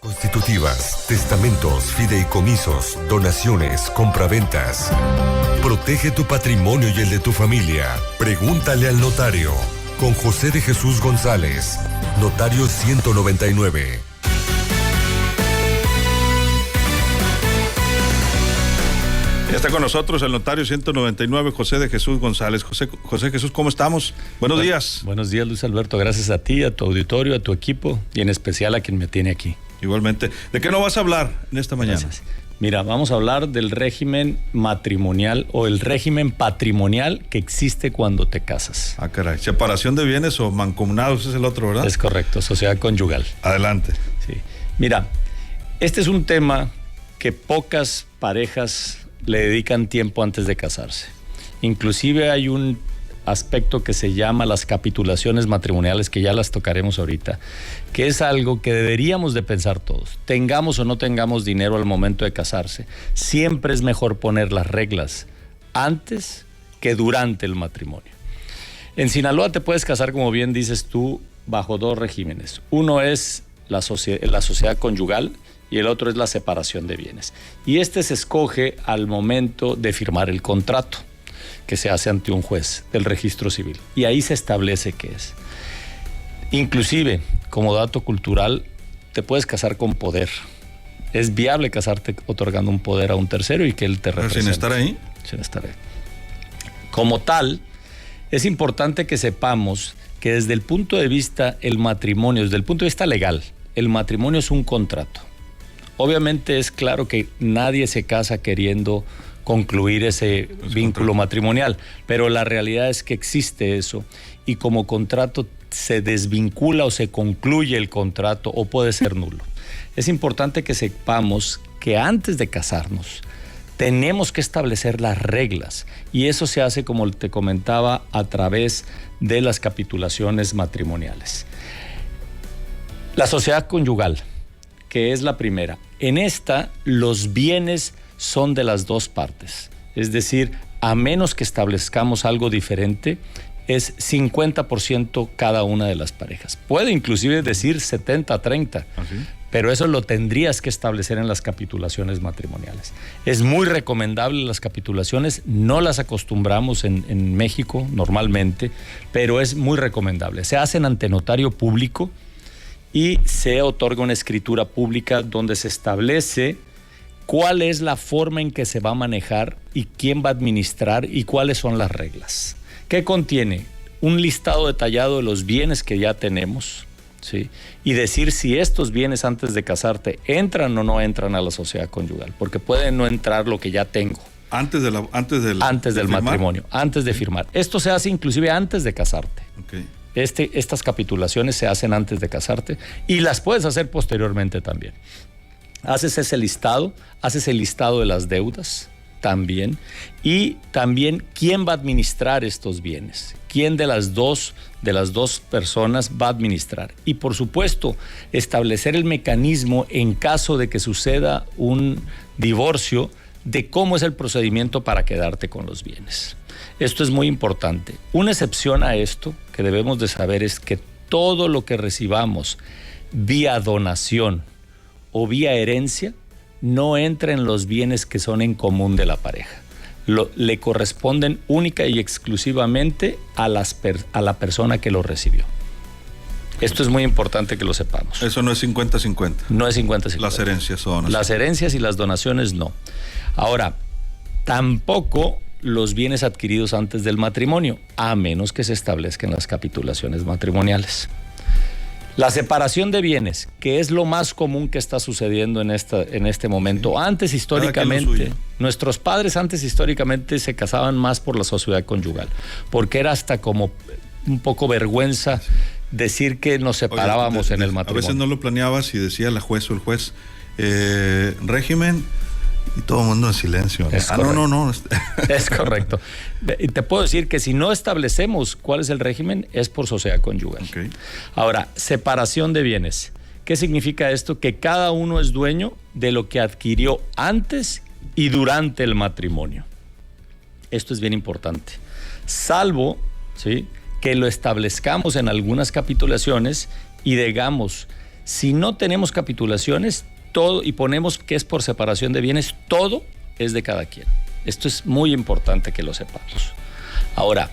Constitutivas, testamentos, fideicomisos, donaciones, compraventas. Protege tu patrimonio y el de tu familia. Pregúntale al notario. Con José de Jesús González, Notario 199. Ya está con nosotros el Notario 199, José de Jesús González. José Jesús, ¿cómo estamos? Buenos días. Buenos días, Luis Alberto. Gracias a ti, a tu auditorio, a tu equipo y en especial a quien me tiene aquí. Igualmente. ¿De qué no vas a hablar en esta mañana? Gracias. Mira, vamos a hablar del régimen matrimonial o el régimen patrimonial que existe cuando te casas. Ah, caray. ¿Separación de bienes o mancomunados es el otro, verdad? Es correcto, sociedad conyugal. Adelante. Sí. Mira, este es un tema que pocas parejas le dedican tiempo antes de casarse. Inclusive hay un aspecto que se llama las capitulaciones matrimoniales, que ya las tocaremos ahorita, que es algo que deberíamos de pensar todos. Tengamos o no tengamos dinero al momento de casarse, siempre es mejor poner las reglas antes que durante el matrimonio. En Sinaloa te puedes casar, como bien dices tú, bajo dos regímenes. Uno es la sociedad conyugal y el otro es la separación de bienes. Y este se escoge al momento de firmar el contrato, que se hace ante un juez del registro civil. Y ahí se establece qué es. Inclusive, como dato cultural, te puedes casar con poder. Es viable casarte otorgando un poder a un tercero y que él te represente. ¿Sin estar ahí? Sin estar ahí. Como tal, es importante que sepamos que desde el punto de vista el matrimonio, desde el punto de vista legal, el matrimonio es un contrato. Obviamente es claro que nadie se casa queriendo concluir ese vínculo matrimonial, pero la realidad es que existe eso y como contrato se desvincula o se concluye el contrato o puede ser nulo. Es importante que sepamos que antes de casarnos tenemos que establecer las reglas y eso se hace, como te comentaba, a través de las capitulaciones matrimoniales. La sociedad conyugal, que es la primera, en esta los bienes son de las dos partes, es decir, a menos que establezcamos algo diferente, es 50% cada una de las parejas. Puede inclusive decir 70-30, ¿así? Pero eso lo tendrías que establecer en las capitulaciones matrimoniales. Es muy recomendable las capitulaciones, no las acostumbramos en México normalmente, pero es muy recomendable. Se hacen ante notario público y se otorga una escritura pública donde se establece cuál es la forma en que se va a manejar y quién va a administrar y cuáles son las reglas. ¿Qué contiene? Un listado detallado de los bienes que ya tenemos, ¿sí? Y decir si estos bienes antes de casarte entran o no entran a la sociedad conyugal, porque puede no entrar lo que ya tengo. Antes del matrimonio, antes de firmar. Esto se hace inclusive antes de casarte. Okay. Estas capitulaciones se hacen antes de casarte y las puedes hacer posteriormente también. Haces ese listado, haces el listado de las deudas también y también quién va a administrar estos bienes, quién de las dos personas va a administrar y por supuesto establecer el mecanismo en caso de que suceda un divorcio de cómo es el procedimiento para quedarte con los bienes. Esto es muy importante. Una excepción a esto que debemos de saber es que todo lo que recibamos vía donación o vía herencia no entra en los bienes que son en común de la pareja. Le corresponden única y exclusivamente a la persona que lo recibió. Esto es muy importante que lo sepamos. Eso no es 50-50. No es 50-50. Las herencias son así. Las herencias y las donaciones no. Ahora, tampoco los bienes adquiridos antes del matrimonio, a menos que se establezcan las capitulaciones matrimoniales. La separación de bienes, que es lo más común que está sucediendo en este momento. Antes, históricamente, nuestros padres antes históricamente se casaban más por la sociedad conyugal, porque era hasta como un poco vergüenza decir que nos separábamos en el matrimonio. A veces no lo planeabas y decía la juez o el juez, régimen, y todo el mundo en silencio. No. Es correcto. Y te puedo decir que si no establecemos cuál es el régimen, es por sociedad conyugal. Okay. Ahora, separación de bienes. ¿Qué significa esto? Que cada uno es dueño de lo que adquirió antes y durante el matrimonio. Esto es bien importante. Salvo, ¿sí?, que lo establezcamos en algunas capitulaciones y digamos, Si no tenemos capitulaciones, todo, y ponemos que es por separación de bienes, todo es de cada quien. Esto es muy importante que lo sepamos. Ahora,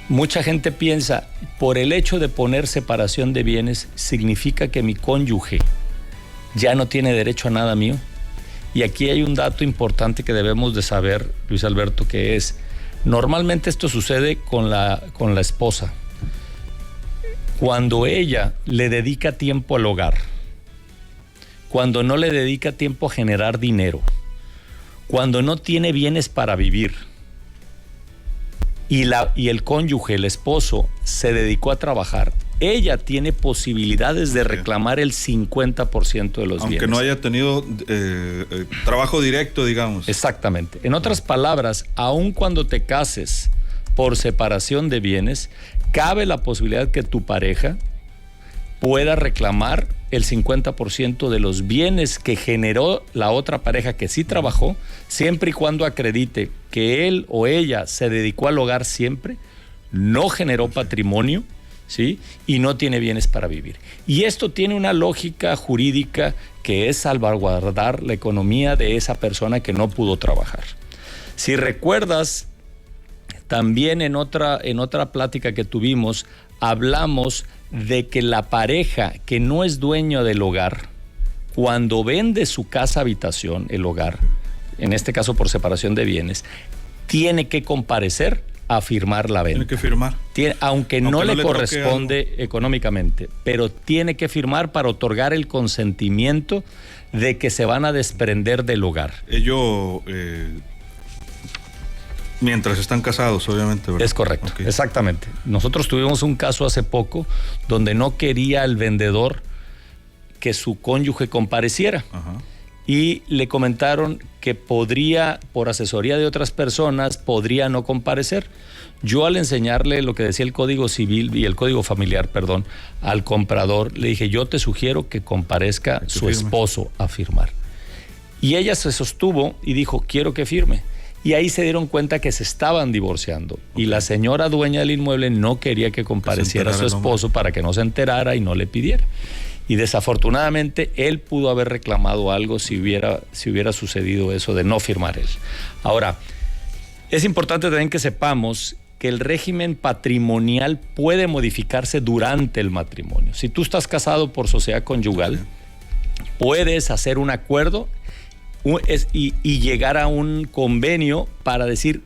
mucha gente piensa, por el hecho de poner separación de bienes, significa que mi cónyuge ya no tiene derecho a nada mío. Y aquí hay un dato importante que debemos de saber, Luis Alberto, que es, normalmente esto sucede con la esposa. Cuando ella le dedica tiempo al hogar, cuando no le dedica tiempo a generar dinero, cuando no tiene bienes para vivir, y el cónyuge, el esposo, se dedicó a trabajar, ella tiene posibilidades de reclamar el 50% de los bienes. Aunque no haya tenido trabajo directo, digamos. Exactamente. En otras palabras, aun cuando te cases por separación de bienes, cabe la posibilidad que tu pareja pueda reclamar el 50% de los bienes que generó la otra pareja que sí trabajó, siempre y cuando acredite que él o ella se dedicó al hogar siempre, no generó patrimonio, ¿sí? Y no tiene bienes para vivir. Y esto tiene una lógica jurídica que es salvaguardar la economía de esa persona que no pudo trabajar. Si recuerdas, también en otra plática que tuvimos, hablamos de que la pareja que no es dueño del hogar, cuando vende su casa habitación, el hogar, en este caso por separación de bienes, tiene que comparecer a firmar la venta. Tiene que firmar. Aunque no le corresponde económicamente, pero tiene que firmar para otorgar el consentimiento de que se van a desprender del hogar. Ello, mientras están casados, obviamente, ¿verdad? Es correcto, okay. Exactamente. Nosotros tuvimos un caso hace poco donde no quería el vendedor que su cónyuge compareciera. Ajá. Y le comentaron que podría, por asesoría de otras personas, podría no comparecer. Yo, al enseñarle lo que decía el Código Civil y el Código Familiar, al comprador, le dije, yo te sugiero que comparezca su esposo a firmar. Y ella se sostuvo y dijo, quiero que firme. Y ahí se dieron cuenta que se estaban divorciando. Okay. Y la señora dueña del inmueble no quería que compareciera su esposo para que no se enterara y no le pidiera. Y desafortunadamente él pudo haber reclamado algo si hubiera sucedido eso de no firmar él. Ahora, es importante también que sepamos que el régimen patrimonial puede modificarse durante el matrimonio. Si tú estás casado por sociedad conyugal, puedes hacer un acuerdo y llegar a un convenio para decir,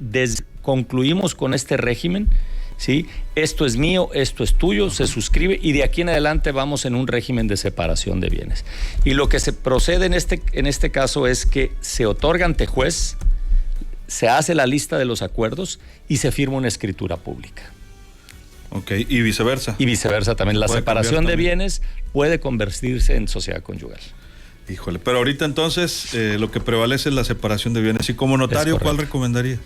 concluimos con este régimen, ¿sí? Esto es mío, esto es tuyo, se suscribe y de aquí en adelante vamos en un régimen de separación de bienes. Y lo que se procede en este caso es que se otorga ante juez, se hace la lista de los acuerdos y se firma una escritura pública. Ok, y viceversa. Y viceversa también. La separación de bienes puede convertirse en sociedad conyugal. Híjole, pero ahorita entonces lo que prevalece es la separación de bienes. Y como notario, ¿cuál recomendaría?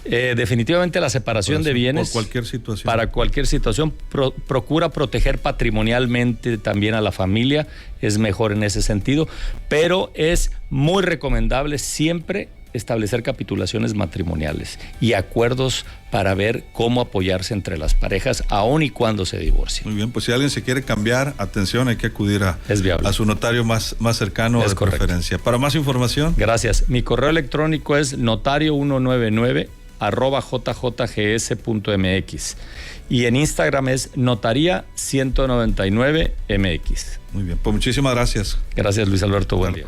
Definitivamente la separación de bienes. Por cualquier situación. Para cualquier situación, procura proteger patrimonialmente también a la familia, es mejor en ese sentido, pero es muy recomendable siempre establecer capitulaciones matrimoniales y acuerdos para ver cómo apoyarse entre las parejas, aun y cuando se divorcien. Muy bien, pues si alguien se quiere cambiar, atención, hay que acudir a su notario más cercano de preferencia. Para más información. Gracias. Mi correo electrónico es notario199@jjgs.mx y en Instagram es notaría199mx. Muy bien, pues muchísimas gracias. Gracias, Luis Alberto, buen día.